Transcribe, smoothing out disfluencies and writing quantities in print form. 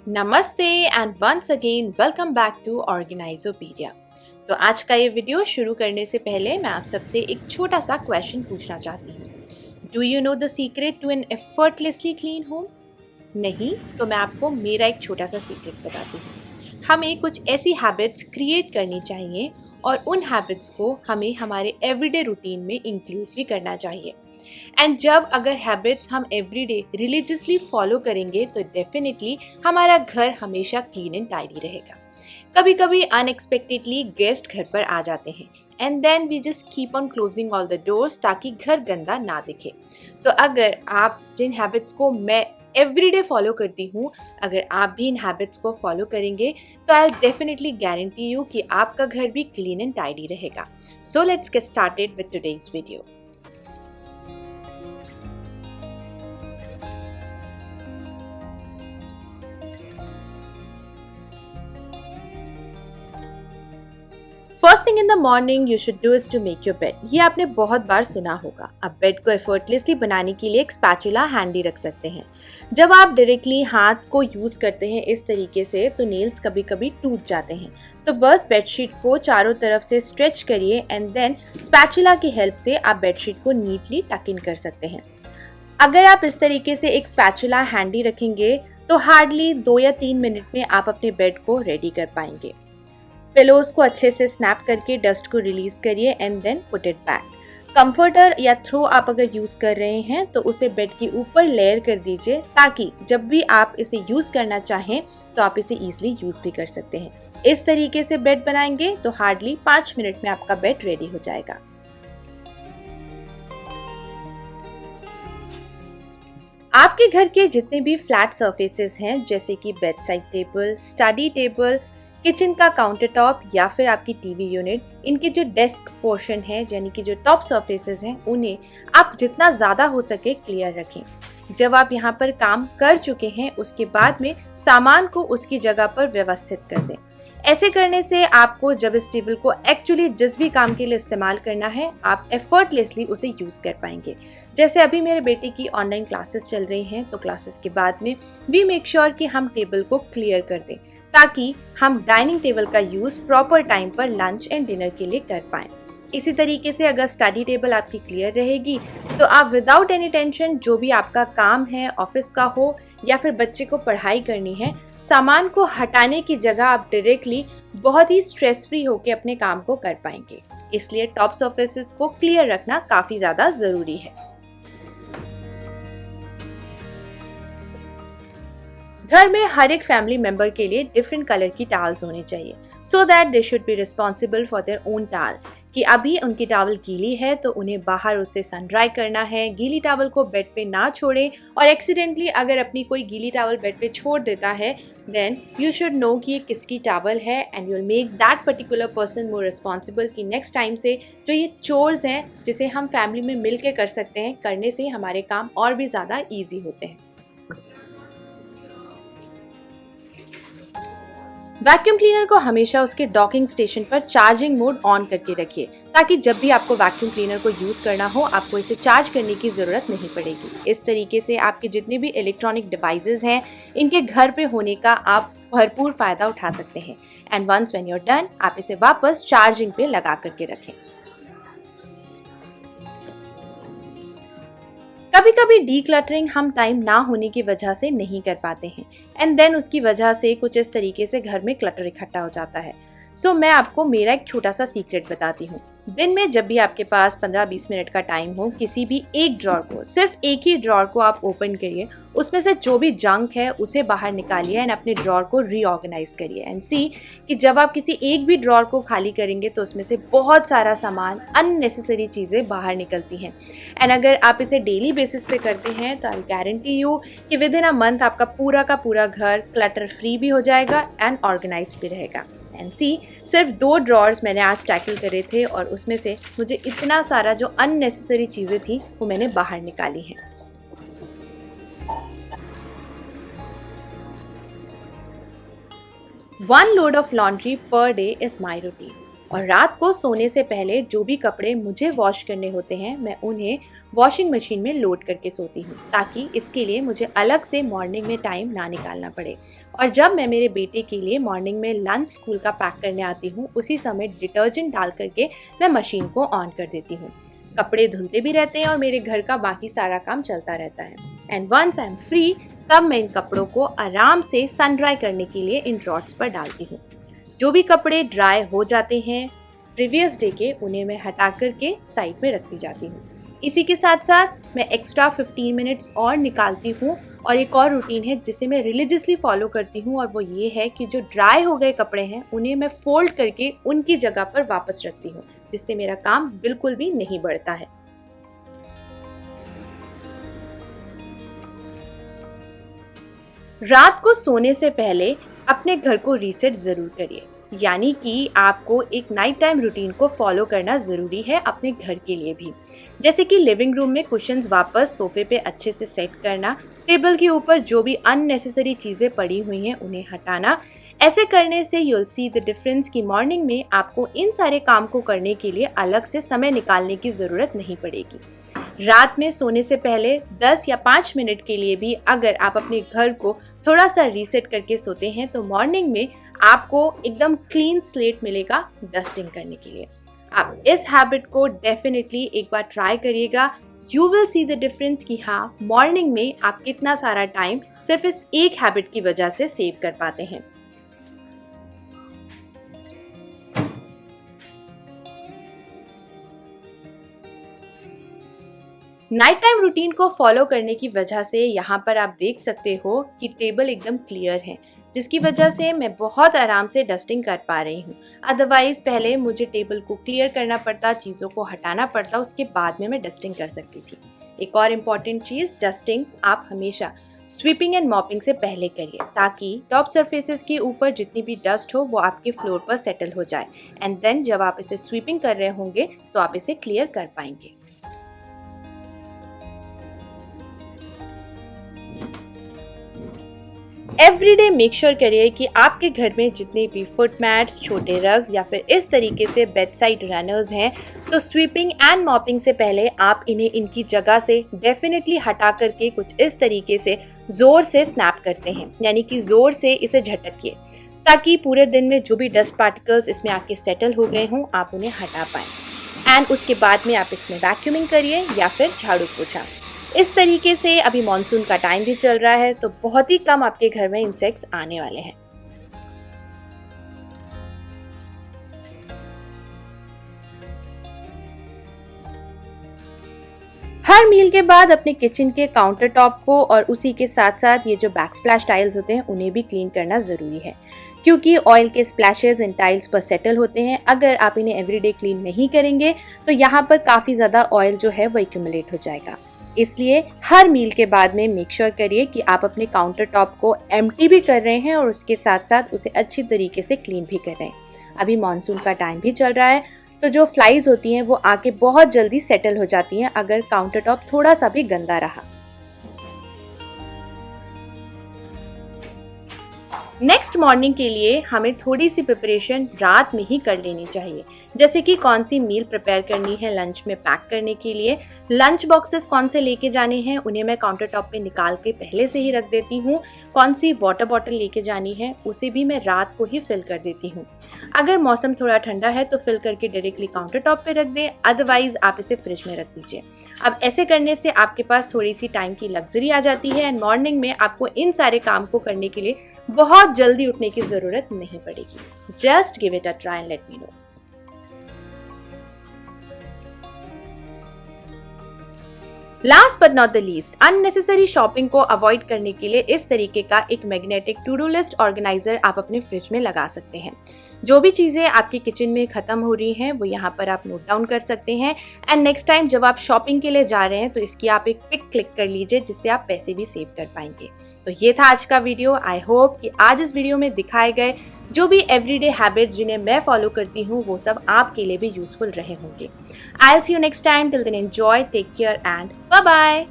नमस्ते and once again welcome back to Organizopedia. तो आज का ये वीडियो शुरू करने से पहले मैं आप सबसे एक छोटा सा क्वेश्चन पूछना चाहती हूँ। Do you know the secret to an effortlessly clean home? नहीं तो मैं आपको मेरा एक छोटा सा सीक्रेट बताती हूँ। हमें कुछ ऐसी हैबिट्स क्रिएट करनी चाहिए और उन हैबिट्स को हमें हमारे एवरीडे रूटीन में इंक्लूड भी करना चाहिए। एंड जब अगर हैबिट्स हम एवरीडे रिलीजियसली फॉलो करेंगे तो डेफिनेटली हमारा घर हमेशा क्लीन एंड टाइडी रहेगा। कभी कभी अनएक्सपेक्टेडली गेस्ट घर पर आ जाते हैं and then we just keep on closing all the doors ताकि घर गंदा ना दिखे। तो अगर आप जिन हैबिट्स को मैं एवरीडे फॉलो करती हूँ, अगर आप भी इन हैबिट्स को फॉलो करेंगे तो आई डेफिनेटली गारंटी यू कि आपका घर भी क्लीन एंड टाइडी रहेगा। So let's get started with today's video. First thing in the morning you should do is to make your bed. ये आपने बहुत बार सुना होगा। आप बेड को एफर्टलेसली बनाने के लिए एक स्पैचुला हैंडी रख सकते हैं। जब आप डायरेक्टली हाथ को यूज करते हैं इस तरीके से तो नेल्स कभी कभी टूट जाते हैं। तो बस बेडशीट को चारों तरफ से स्ट्रेच करिए एंड देन स्पैचुला की हेल्प से आप बेडशीट को नीटली टक इन कर सकते हैं। अगर आप इस तरीके से एक स्पैचुला हैंडी रखेंगे तो हार्डली 2 या 3 मिनट में आप अपने बेड को रेडी कर पाएंगे। पिलोज को अच्छे से स्नैप करके डस्ट को रिलीज करिए and then put it back. Comforter या थ्रो आप अगर यूज कर रहे हैं तो उसे बेड के ऊपर लेयर कर दीजिए ताकि जब भी आप इसे यूज करना चाहें तो आप इसे इजीली यूज भी कर सकते हैं। इस तरीके से बेड बनाएंगे तो हार्डली 5 मिनट में आपका बेड रेडी हो जाएगा। आपके घर के जितने भी फ्लैट सरफेसेस हैं जैसे कि bed side table, study table, kitchen का काउंटर टॉप या फिर आपकी टीवी यूनिट, इनके जो डेस्क पोर्शन है यानी कि जो टॉप सरफेसेस हैं उन्हें आप जितना ज़्यादा हो सके क्लियर रखें। जब आप यहाँ पर काम कर चुके हैं उसके बाद में सामान को उसकी जगह पर व्यवस्थित कर दें। ऐसे करने से आपको जब इस टेबल को एक्चुअली जिस भी काम के लिए इस्तेमाल करना है आप एफर्टलेसली उसे यूज कर पाएंगे। जैसे अभी मेरे बेटे की ऑनलाइन क्लासेस चल रही हैं तो क्लासेस के बाद में वी मेक श्योर कि हम टेबल को क्लियर कर दें ताकि हम डाइनिंग टेबल का यूज प्रॉपर टाइम पर लंच एंड डिनर के लिए कर पाएं। इसी तरीके से अगर स्टडी टेबल आपकी क्लियर रहेगी तो आप विदाउट एनी टेंशन जो भी आपका काम है ऑफिस का हो या फिर बच्चे को पढ़ाई करनी है, सामान को हटाने की जगह आप डायरेक्टली बहुत ही स्ट्रेस फ्री होकर अपने काम को कर पाएंगे। इसलिए टॉप सरफेसेस को क्लियर रखना काफी ज्यादा जरूरी है। घर में हर एक फैमिली मेंबर के लिए डिफरेंट कलर की टॉवल्स होनी चाहिए so that they should be responsible for their own towel. कि अभी उनकी टॉवल गीली है तो उन्हें बाहर उसे सन ड्राई करना है। गीली टॉवल को बेड पे ना छोड़ें और एक्सीडेंटली अगर अपनी कोई गीली टॉवल बेड पे छोड़ देता है देन यू शुड नो कि ये किसकी टॉवल है and you will make that particular person more responsible कि नेक्स्ट टाइम से जो ये चोर्स हैं जिसे हम फैमिली में मिल के कर सकते हैं, करने से हमारे काम और भी ज़्यादा ईजी होते हैं। वैक्यूम क्लीनर को हमेशा उसके डॉकिंग स्टेशन पर चार्जिंग मोड ऑन करके रखिए ताकि जब भी आपको वैक्यूम क्लीनर को यूज करना हो आपको इसे चार्ज करने की जरूरत नहीं पड़ेगी। इस तरीके से आपके जितने भी इलेक्ट्रॉनिक डिवाइसेस हैं इनके घर पे होने का आप भरपूर फायदा उठा सकते हैं। And once when you are done आप इसे वापस चार्जिंग पे लगा करके रखें। कभी कभी डीक्लटरिंग हम टाइम ना होने की वजह से नहीं कर पाते हैं एंड देन उसकी वजह से कुछ इस तरीके से घर में क्लटर इकट्ठा हो जाता है। सो मैं आपको मेरा एक छोटा सा सीक्रेट बताती हूँ। दिन में जब भी आपके पास 15-20 मिनट का टाइम हो किसी भी एक ड्रॉर को, सिर्फ एक ही ड्रॉर को आप ओपन करिए, उसमें से जो भी जंक है उसे बाहर निकालिए एंड अपने ड्रॉर को रीऑर्गेनाइज करिए एंड सी कि जब आप किसी एक भी ड्रॉर को खाली करेंगे तो उसमें से बहुत सारा सामान, अननेसेसरी चीज़ें बाहर निकलती हैं। एंड अगर आप इसे डेली बेसिस पे करते हैं तो आई गारंटी यू कि विद इन अ मंथ आपका पूरा का पूरा घर क्लटर फ्री भी हो जाएगा एंड ऑर्गेनाइज भी रहेगा। एंड सी सिर्फ 2 ड्रॉर्स मैंने आज टैकल करे थे और उसमें से मुझे इतना सारा जो अननेसेसरी चीज़ें थी वो मैंने बाहर निकाली हैं। One load of laundry per day is my routine. और रात को सोने से पहले जो भी कपड़े मुझे वॉश करने होते हैं मैं उन्हें वॉशिंग मशीन में लोड करके सोती हूँ, ताकि इसके लिए मुझे अलग से मॉर्निंग में टाइम ना निकालना पड़े। और जब मैं मेरे बेटे के लिए मॉर्निंग में लंच स्कूल का पैक करने आती हूँ, उसी समय डिटर्जेंट डाल करके मैं मशीन को ऑन कर देती हूँ। कपड़े धुलते भी रहते हैं और मेरे घर का बाकी सारा काम चलता रहता है। And once I am free, तब मैं इन कपड़ों को आराम से सन ड्राई करने के लिए इन रॉड्स पर डालती हूँ। जो भी कपड़े ड्राई हो जाते हैं प्रीवियस डे के, उन्हें मैं हटा करके साइड में रखती जाती हूँ। इसी के साथ साथ मैं एक्स्ट्रा 15 मिनट्स और निकालती हूँ और एक और रूटीन है जिसे मैं रिलीजियसली फॉलो करती हूँ, और वो ये है कि जो ड्राई हो गए कपड़े हैं उन्हें मैं फोल्ड करके उनकी जगह पर वापस रखती हूँ, जिससे मेरा काम बिल्कुल भी नहीं बढ़ता है। रात को सोने से पहले अपने घर को रीसेट ज़रूर करिए, यानी कि आपको एक नाइट टाइम रूटीन को फॉलो करना ज़रूरी है अपने घर के लिए भी। जैसे कि लिविंग रूम में कुशन्स वापस सोफे पे अच्छे से सेट करना, टेबल के ऊपर जो भी अननेसेसरी चीज़ें पड़ी हुई हैं उन्हें हटाना। ऐसे करने से यूल सी द डिफरेंस कि मॉर्निंग में आपको इन सारे काम को करने के लिए अलग से समय निकालने की ज़रूरत नहीं पड़ेगी। रात में सोने से पहले 10 या 5 मिनट के लिए भी अगर आप अपने घर को थोड़ा सा रीसेट करके सोते हैं तो मॉर्निंग में आपको एकदम क्लीन स्लेट मिलेगा डस्टिंग करने के लिए। आप इस हैबिट को डेफिनेटली एक बार ट्राई करिएगा। You will see the difference कि हाँ, मॉर्निंग में आप कितना सारा टाइम सिर्फ इस एक हैबिट की वजह से सेव कर पाते हैं। नाइट टाइम रूटीन को फॉलो करने की वजह से यहाँ पर आप देख सकते हो कि टेबल एकदम क्लियर है, जिसकी वजह से मैं बहुत आराम से डस्टिंग कर पा रही हूँ। अदरवाइज पहले मुझे टेबल को क्लियर करना पड़ता, चीज़ों को हटाना पड़ता, उसके बाद में मैं डस्टिंग कर सकती थी। एक और इम्पॉर्टेंट चीज़, डस्टिंग आप हमेशा स्वीपिंग एंड मॉपिंग से पहले करिए, ताकि टॉप सरफेसेस के ऊपर जितनी भी डस्ट हो वो आपके फ्लोर पर सेटल हो जाए। एंड देन जब आप इसे स्वीपिंग कर रहे होंगे तो आप इसे क्लियर कर पाएंगे। एवरीडे मेक श्योर करिए कि आपके घर में जितने भी फुट मैट्स, छोटे रग्स या फिर इस तरीके से बेड साइड रनर्स हैं, तो स्वीपिंग एंड मॉपिंग से पहले आप इन्हें इनकी जगह से डेफिनेटली हटा करके कुछ इस तरीके से जोर से स्नैप करते हैं, यानी कि जोर से इसे झटकिए, ताकि पूरे दिन में जो भी डस्ट पार्टिकल्स इसमें आके सेटल हो गए हों आप उन्हें हटा पाएं। एंड उसके बाद में आप इसमें वैक्यूमिंग करिए या फिर झाड़ू पोछा। इस तरीके से अभी मॉनसून का टाइम भी चल रहा है, तो बहुत ही कम आपके घर में इंसेक्ट्स आने वाले हैं। हर मील के बाद अपने किचन के काउंटर टॉप को और उसी के साथ साथ ये जो बैकस्प्लैश टाइल्स होते हैं उन्हें भी क्लीन करना ज़रूरी है, क्योंकि ऑयल के स्प्लैशेस इन टाइल्स पर सेटल होते हैं। अगर आप इन्हें एवरीडे क्लीन नहीं करेंगे तो यहाँ पर काफ़ी ज़्यादा ऑयल जो है वो एक्यूमुलेट हो जाएगा। इसलिए हर मील के बाद में मेक श्योर करिए कि आप अपने काउंटर टॉप को एम्प्टी भी कर रहे हैं और उसके साथ साथ उसे अच्छी तरीके से क्लीन भी कर रहे हैं। अभी मॉनसून का टाइम भी चल रहा है, तो जो फ्लाइज होती हैं वो आके बहुत जल्दी सेटल हो जाती हैं अगर काउंटर टॉप थोड़ा सा भी गंदा रहा। नेक्स्ट मॉर्निंग के लिए हमें थोड़ी सी प्रिपरेशन रात में ही कर लेनी चाहिए, जैसे कि कौन सी मील प्रिपेयर करनी है लंच में पैक करने के लिए, लंच बॉक्सेस कौन से लेके जाने हैं उन्हें मैं काउंटर टॉप पे निकाल के पहले से ही रख देती हूँ, कौन सी वाटर बॉटल लेके जानी है उसे भी मैं रात को ही फिल कर देती हूँ। अगर मौसम थोड़ा ठंडा है तो फिल करके डायरेक्टली काउंटर टॉप पे रख दें, अदरवाइज आप इसे फ्रिज में रख दीजिए। अब ऐसे करने से आपके पास थोड़ी सी टाइम की लग्जरी आ जाती है एंड मॉर्निंग में आपको इन सारे काम को करने के लिए बहुत जल्दी उठने की जरूरत नहीं पड़ेगी। Just give it a try and let me know. Last but not the least, unnecessary shopping को अवॉइड करने के लिए इस तरीके का एक magnetic to do list organiser आप अपने फ्रिज में लगा सकते हैं। जो भी चीज़ें आपके किचन में ख़त्म हो रही हैं वो यहाँ पर आप नोट डाउन कर सकते हैं एंड नेक्स्ट टाइम जब आप शॉपिंग के लिए जा रहे हैं तो इसकी आप एक पिक क्लिक कर लीजिए, जिससे आप पैसे भी सेव कर पाएंगे। तो ये था आज का वीडियो। आई होप कि आज इस वीडियो में दिखाए गए जो भी एवरीडे हैबिट्स जिन्हें मैं फॉलो करती हूँ वो सब आपके लिए भी यूजफुल रहे होंगे। I will see you next time. Till then enjoy, take care and bye bye.